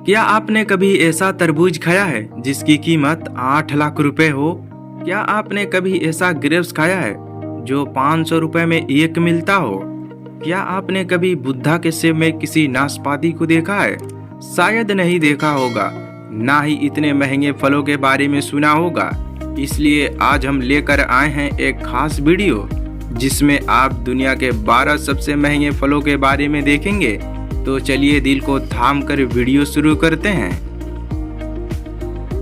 क्या आपने कभी ऐसा तरबूज खाया है जिसकी कीमत 8 लाख रुपए हो? क्या आपने कभी ऐसा ग्रेप्स खाया है जो 500 रुपए में एक मिलता हो? क्या आपने कभी बुद्धा के सेब में किसी नाशपाती को देखा है? शायद नहीं देखा होगा, ना ही इतने महंगे फलों के बारे में सुना होगा। इसलिए आज हम लेकर आए हैं एक खास वीडियो जिसमें आप दुनिया के 12 सबसे महंगे फलों के बारे में देखेंगे। तो चलिए दिल को थाम कर वीडियो शुरू करते हैं।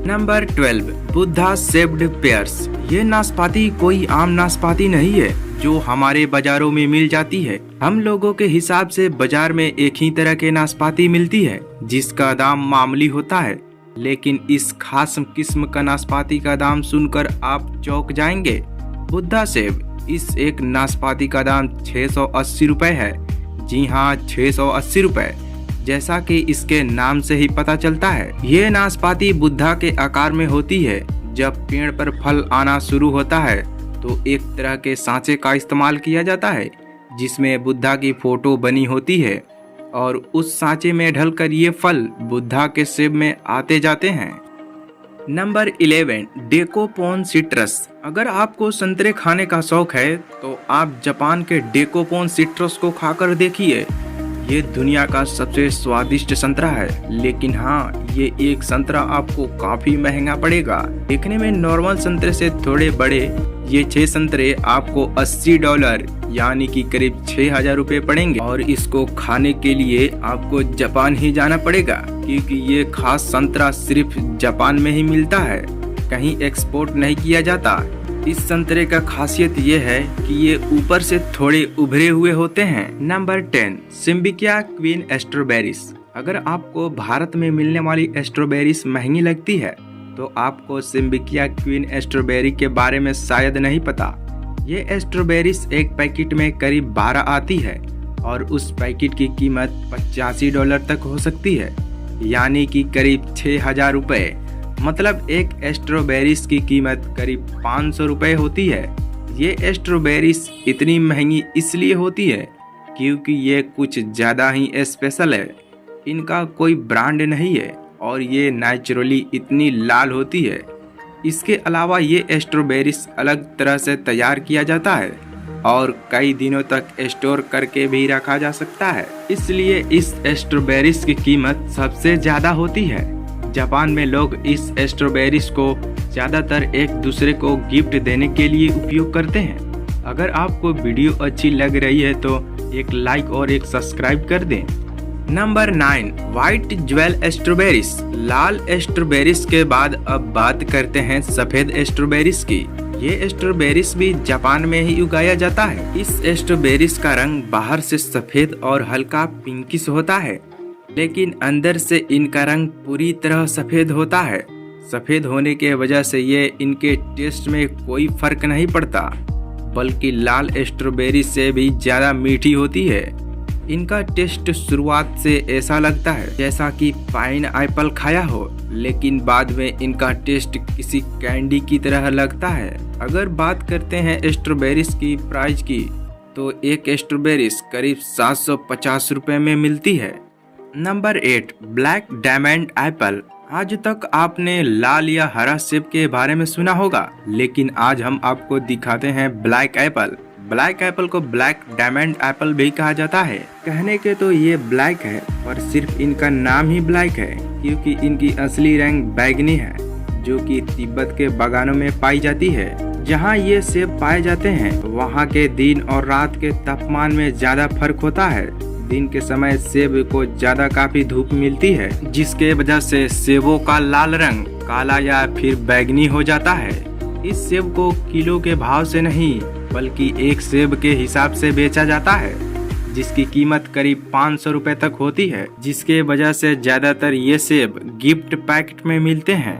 Number 12, Buddha shaped pairs. ये नाशपाती कोई आम नाशपाती नहीं है जो हमारे बाजारों में मिल जाती है। हम लोगों के हिसाब से बाजार में एक ही तरह के नाशपाती मिलती है जिसका दाम मामूली होता है, लेकिन इस खास किस्म का नाशपाती का दाम सुनकर आप चौंक जाएंगे। बुद्धा सेब, इस एक नाशपाती का दाम 680 रुपए है। जी हाँ, 680 रुपए। जैसा कि इसके नाम से ही पता चलता है, ये नाशपाती बुद्धा के आकार में होती है। जब पेड़ पर फल आना शुरू होता है तो एक तरह के सांचे का इस्तेमाल किया जाता है जिसमें बुद्धा की फोटो बनी होती है और उस सांचे में ढलकर ये फल बुद्धा के सेब में आते जाते हैं। Number 11, Dekopon citrus. अगर आपको संतरे खाने का शौक है तो आप जापान के डेकोपोन सिट्रस को खाकर देखिए। ये दुनिया का सबसे स्वादिष्ट संतरा है, लेकिन हाँ, ये एक संतरा आपको काफी महंगा पड़ेगा। देखने में नॉर्मल संतरे से थोड़े बड़े ये 6 संतरे आपको $80 यानी कि करीब 6,000 रुपए पड़ेंगे और इसको खाने के लिए आपको जापान ही जाना पड़ेगा, क्योंकि ये खास संतरा सिर्फ जापान में ही मिलता है, कहीं एक्सपोर्ट नहीं किया जाता। इस संतरे का खासियत ये है कि ये ऊपर से थोड़े उभरे हुए होते हैं। नंबर 10, सिम्बिकिया क्वीन स्ट्रॉबेरीज। अगर आपको भारत में मिलने वाली स्ट्रॉबेरीज महंगी लगती है तो आपको सिम्बिकिया क्वीन स्ट्रॉबेरी के बारे में शायद नहीं पता। ये स्ट्रॉबेरीज एक पैकेट में करीब 12 आती है और उस पैकेट की कीमत $85 तक हो सकती है, यानी कि करीब 6,000 रुपए। मतलब एक स्ट्रॉबेरीज की कीमत करीब 500 रुपए होती है। ये स्ट्रॉबेरीज इतनी महंगी इसलिए होती है क्योंकि ये कुछ ज़्यादा ही स्पेशल है। इनका कोई ब्रांड नहीं है और ये नेचुरली इतनी लाल होती है। इसके अलावा ये स्ट्रॉबेरीज अलग तरह से तैयार किया जाता है और कई दिनों तक स्टोर करके भी रखा जा सकता है, इसलिए इस स्ट्रॉबेरीज की कीमत सबसे ज़्यादा होती है। जापान में लोग इस स्ट्रॉबेरीज को ज़्यादातर एक दूसरे को गिफ्ट देने के लिए उपयोग करते हैं। अगर आपको वीडियो अच्छी लग रही है तो एक लाइक और एक सब्सक्राइब कर दें। Number 9, white jewel strawberries. लाल स्ट्रॉबेरीज के बाद अब बात करते हैं सफ़ेद स्ट्रॉबेरीज की। ये स्ट्रॉबेरीज भी जापान में ही उगाया जाता है। इस स्ट्रॉबेरीज का रंग बाहर से सफ़ेद और हल्का पिंकिश होता है, लेकिन अंदर से इनका रंग पूरी तरह सफ़ेद होता है। सफ़ेद होने के वजह से ये इनके टेस्ट में कोई फर्क नहीं पड़ता, बल्कि लाल स्ट्रॉबेरी से भी ज़्यादा मीठी होती है। इनका टेस्ट शुरुआत से ऐसा लगता है जैसा कि पाइनएप्पल खाया हो, लेकिन बाद में इनका टेस्ट किसी कैंडी की तरह लगता है। अगर बात करते हैं स्ट्रॉबेरीज की प्राइस की, तो एक स्ट्रॉबेरीज करीब 750 रुपये में मिलती है। Number 8, black diamond Apple. आज तक आपने लाल या हरा सेब के बारे में सुना होगा, लेकिन आज हम आपको दिखाते हैं ब्लैक एप्पल। ब्लैक एप्पल को ब्लैक डायमंड एप्पल भी कहा जाता है। कहने के तो ये ब्लैक है, पर सिर्फ इनका नाम ही ब्लैक है क्योंकि इनकी असली रंग बैगनी है, जो कि तिब्बत के बागानों में पाई जाती है। जहाँ ये सेब पाए जाते हैं वहाँ के दिन और रात के तापमान में ज्यादा फर्क होता है। दिन के समय सेब को ज्यादा काफी धूप मिलती है, जिसके वजह से सेबों का लाल रंग काला या फिर बैगनी हो जाता है। इस सेब को किलो के भाव से नहीं बल्कि एक सेब के हिसाब से बेचा जाता है, जिसकी कीमत करीब 500 रुपए तक होती है, जिसके वजह से ज्यादातर ये सेब गिफ्ट पैकेट में मिलते हैं।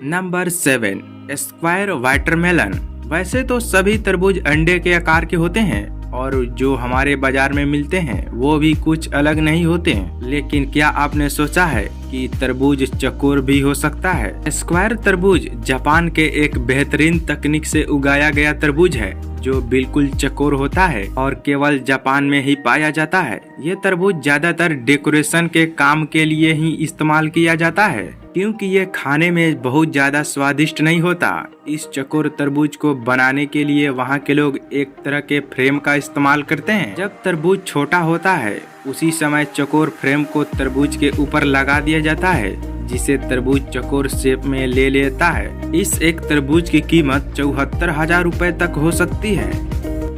Number 7, square watermelon. वैसे तो सभी तरबूज अंडे के आकार के होते हैं और जो हमारे बाजार में मिलते हैं वो भी कुछ अलग नहीं होते हैं, लेकिन क्या आपने सोचा है कि तरबूज चकोर भी हो सकता है। स्क्वायर तरबूज जापान के एक बेहतरीन तकनीक से उगाया गया तरबूज है जो बिल्कुल चकोर होता है और केवल जापान में ही पाया जाता है। ये तरबूज ज्यादातर डेकोरेशन के काम के लिए ही इस्तेमाल किया जाता है क्योंकि ये खाने में बहुत ज्यादा स्वादिष्ट नहीं होता। इस चकोर तरबूज को बनाने के लिए वहाँ के लोग एक तरह के फ्रेम का इस्तेमाल करते हैं। जब तरबूज छोटा होता है उसी समय चकोर फ्रेम को तरबूज के ऊपर लगा दिया जाता है जिसे तरबूज चकोर शेप में ले लेता है। इस एक तरबूज की कीमत 74,000 रुपए तक हो सकती है।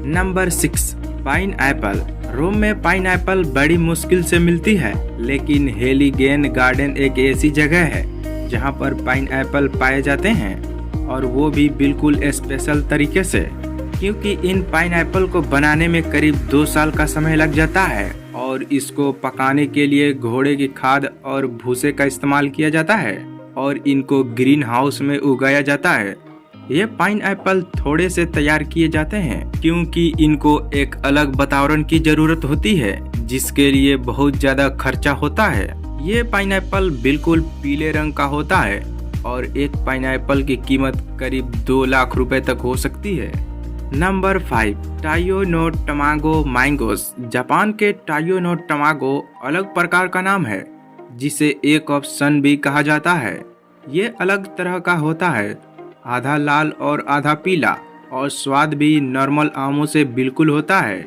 Number 6, pine Apple. रोम में पाइन एप्पल बड़ी मुश्किल से मिलती है, लेकिन हेलीगेन गार्डन एक ऐसी जगह है जहां पर पाइन एप्पल पाए जाते हैं और वो भी बिल्कुल स्पेशल तरीके से, क्योंकि इन पाइन एप्पल को बनाने में करीब 2 साल का समय लग जाता है और इसको पकाने के लिए घोड़े की खाद और भूसे का इस्तेमाल किया जाता है और इनको ग्रीन हाउस में उगाया जाता है। ये पाइन एप्पल थोड़े से तैयार किए जाते हैं क्योंकि इनको एक अलग वातावरण की जरूरत होती है जिसके लिए बहुत ज्यादा खर्चा होता है। ये पाइन एप्पल बिल्कुल पीले रंग का होता है और एक पाइन एप्पल की कीमत करीब 2 लाख रुपए तक हो सकती है। Number 5, Taiyo no Tamago mangoes. Japan के टाइयो नो टमागो अलग प्रकार का नाम है जिसे एक ऑफ सन भी कहा जाता है। ये अलग तरह का होता है, आधा लाल और आधा पीला, और स्वाद भी नॉर्मल आमों से बिल्कुल होता है।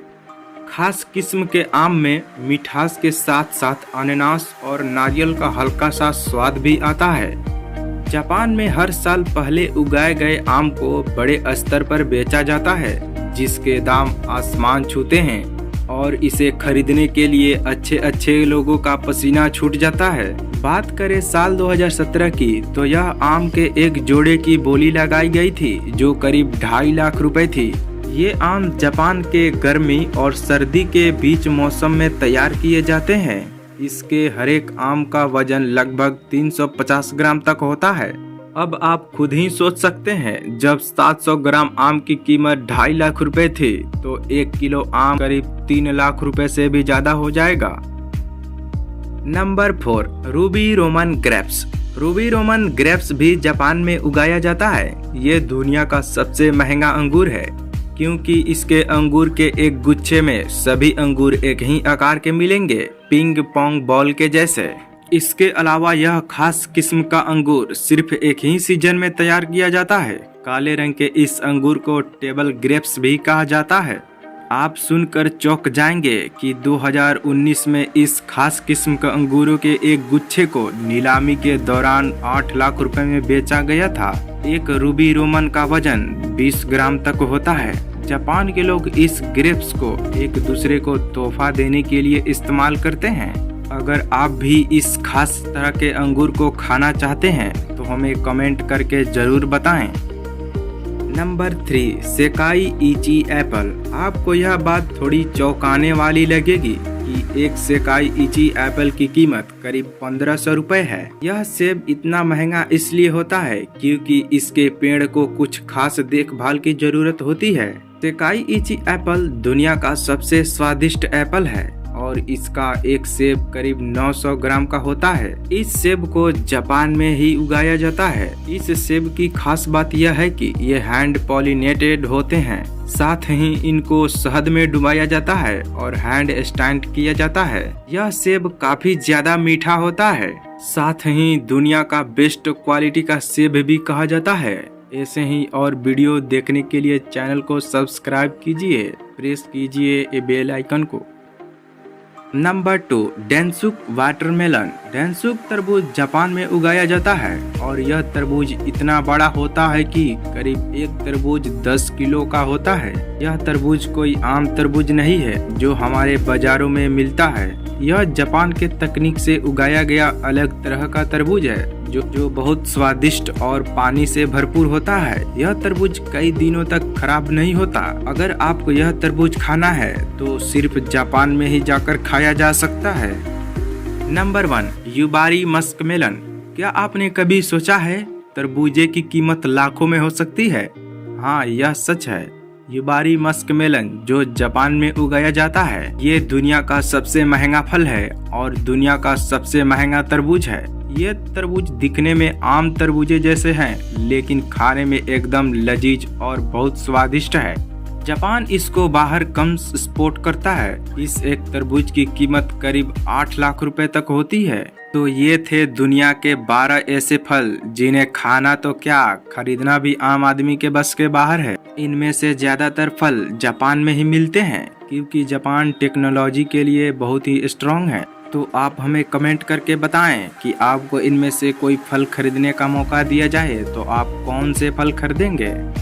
खास किस्म के आम में मिठास के साथ साथ अनानास और नारियल का हल्का सा स्वाद भी आता है। जापान में हर साल पहले उगाए गए आम को बड़े स्तर पर बेचा जाता है जिसके दाम आसमान छूते हैं और इसे खरीदने के लिए अच्छे अच्छे लोगों का पसीना छूट जाता है। बात करें साल 2017 की तो यह आम के एक जोड़े की बोली लगाई गई थी जो करीब 2.5 लाख रुपए थी। ये आम जापान के गर्मी और सर्दी के बीच मौसम में तैयार किए जाते हैं। इसके हर एक आम का वजन लगभग 350 ग्राम तक होता है। अब आप खुद ही सोच सकते हैं, जब 700 ग्राम आम की कीमत 2.5 लाख रुपए थी तो 1 किलो आम करीब 3 लाख रुपए से भी ज्यादा हो जाएगा। Number 4, Ruby Roman grapes. Ruby Roman grapes भी जापान में उगाया जाता है। ये दुनिया का सबसे महंगा अंगूर है क्योंकि इसके अंगूर के एक गुच्छे में सभी अंगूर एक ही आकार के मिलेंगे, पिंग पोंग बॉल के जैसे। इसके अलावा यह खास किस्म का अंगूर सिर्फ एक ही सीजन में तैयार किया जाता है। काले रंग के इस अंगूर को टेबल ग्रेप्स भी कहा जाता है। आप सुनकर चौंक जाएंगे कि 2019 में इस खास किस्म के अंगूरों के एक गुच्छे को नीलामी के दौरान 8 लाख रुपए में बेचा गया था। एक रूबी रोमन का वजन 20 ग्राम तक होता है। जापान के लोग इस ग्रेप्स को एक दूसरे को तोहफा देने के लिए इस्तेमाल करते हैं। अगर आप भी इस खास तरह के अंगूर को खाना चाहते हैं तो हमें कमेंट करके जरूर बताएं। Number 3, Sekai Ichi apple. आपको यह बात थोड़ी चौंकाने वाली लगेगी कि एक सेकाई इची एप्पल की कीमत करीब 1500 रुपए है। यह सेब इतना महंगा इसलिए होता है क्योंकि इसके पेड़ को कुछ खास देखभाल की जरूरत होती है। सेकाई इची एप्पल दुनिया का सबसे स्वादिष्ट एप्पल है और इसका एक सेब करीब 900 ग्राम का होता है। इस सेब को जापान में ही उगाया जाता है। इस सेब की खास बात यह है कि ये हैंड पॉलिनेटेड होते हैं, साथ ही इनको शहद में डुबाया जाता है और हैंड स्टैंड किया जाता है। यह सेब काफी ज्यादा मीठा होता है, साथ ही दुनिया का बेस्ट क्वालिटी का सेब भी कहा जाता है। ऐसे ही और वीडियो देखने के लिए चैनल को सब्सक्राइब कीजिए, प्रेस कीजिए बेल आइकन को। Number 2, Densuke watermelon. डेनसुक तरबूज जापान में उगाया जाता है और यह तरबूज इतना बड़ा होता है कि करीब एक तरबूज 10 किलो का होता है। यह तरबूज कोई आम तरबूज नहीं है जो हमारे बाजारों में मिलता है। यह जापान के तकनीक से उगाया गया अलग तरह का तरबूज है जो बहुत स्वादिष्ट और पानी से भरपूर होता है। यह तरबूज कई दिनों तक खराब नहीं होता। अगर आपको यह तरबूज खाना है तो सिर्फ जापान में ही जाकर खाया जा सकता है। Number 1, Yubari muskmelon. क्या आपने कभी सोचा है तरबूजे की कीमत लाखों में हो सकती है? हाँ, यह सच है। युबारी मस्क मेलन जो जापान में उगाया जाता है, ये दुनिया का सबसे महंगा फल है और दुनिया का सबसे महंगा तरबूज है। ये तरबूज दिखने में आम तरबूजे जैसे हैं, लेकिन खाने में एकदम लजीज और बहुत स्वादिष्ट है। जापान इसको बाहर कम एक्सपोर्ट करता है। इस एक तरबूज की कीमत करीब 8 लाख रुपए तक होती है। तो ये थे दुनिया के 12 ऐसे फल जिन्हें खाना तो क्या, खरीदना भी आम आदमी के बस के बाहर है। इनमें से ज्यादातर फल जापान में ही मिलते हैं, क्योंकि जापान टेक्नोलॉजी के लिए बहुत ही स्ट्रांग है। तो आप हमें कमेंट करके बताएं कि आपको इनमें से कोई फल खरीदने का मौका दिया जाए तो आप कौन से फल खरीदेंगे।